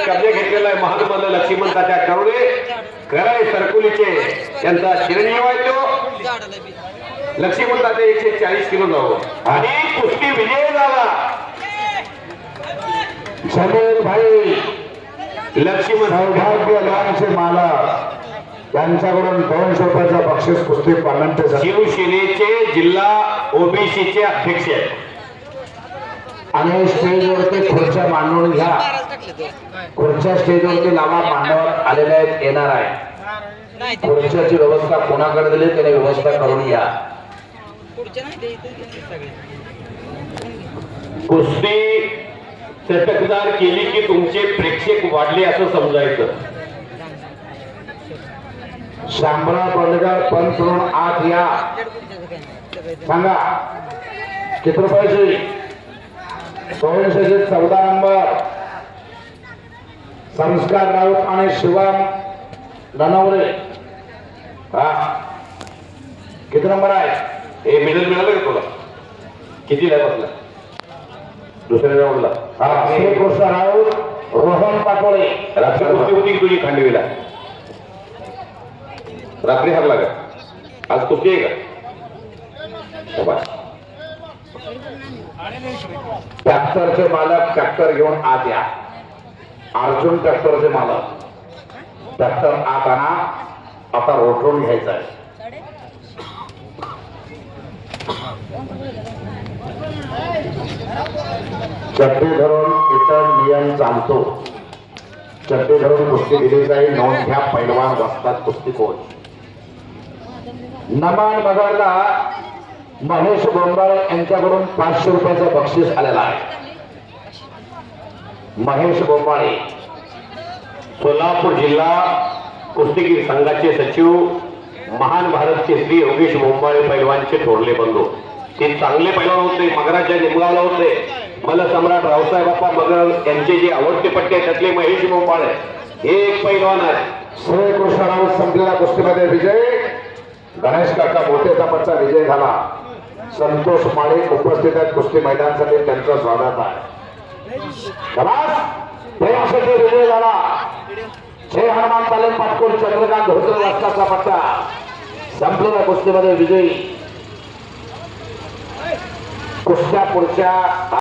कब्जा घेतलेला आहे महान लक्ष्मणताच्या करुणे कराळे सरकुलीचे त्यांचा चिरंजीव आहे तो लक्ष्मणताचे 140 किलो जाऊ आणि कुस्ती विजय झाला समीर भाई लक्ष्मण सौभाग्य लॉनचे मालक त्यांच्याकडून 200 रुपयाचा बक्षीस कुस्ती पालनचे शिवसेनेचे जिल्हा ओबीसीचे अध्यक्ष आहेत आणि स्टेजवरती खुर्च्या मांडून घ्या खुर्च्या स्टेजवरती लावा मांडवर आलेले आहेत येणार आहे खुर्च्याची व्यवस्था कोणाकडे दिली त्याने व्यवस्था करून घ्या कुस्ती चटकदार केली की तुमचे प्रेक्षक वाढले असं समजायचं शांबळा पडलेकर पंच म्हणून आत या सांगा किती रुपयाची 214 नंबर संस्कार राऊत आणि शिवम ननवरे हा किती नंबर आहे हे मेडल मिळालं का तुला किती लाय बसला दुसऱ्या राऊंडला हा श्रीकृष्ण राऊत रोहन पाटोळे रात्री कुस्ती होती तुझी खांडवीला रात्री हरला का आज कुस्ती आहे का बाबा ट्रॅक्टरचे मालक ट्रॅक्टर घेऊन आत या अर्जुन ट्रॅक्टरचे मालक ट्रॅक्टर आत आणा आता रोटून घ्यायचा आहे चट्टी धरून इतर नियम चालतो चट्टी धरून कुस्ती दिली जाईल नोंद घ्या पैलवान बसतात कुस्ती कोच नमान बघायला महेश बोंबाळे यांच्याकडून 500 रुपयाचं बक्षीस आलेला आहे महेश बोंबाळे सोलापूर जिल्हा कुस्तीगीर संघाचे सचिव महान भारत केसरी योगेश बोंबाळे पैलवानचे थोरले बंधू ते चांगले पैलवान होते मगराच्या निमगावला होते मला सम्राट रावसाहेब बाप्पा मगर यांचे जे आवडते पट्टे त्यातले महेश बोंबाळे हे एक पैलवान आहे श्रीकृष्ण राऊत संपलेल्या कुस्तीमध्ये विजय गणेश काका मोठेचा पट्टा विजय झाला संतोष माळे उपस्थित आहेत कुस्ती मैदानासाठी त्यांचं स्वागत आहे प्रेमासाठी विजय झाला जय हनुमान तालीम पाटकोल चंद्रकांत धोत्र वाजताचा पट्टा संपलेल्या कुस्तीमध्ये विजयी कुस्त्या पुढच्या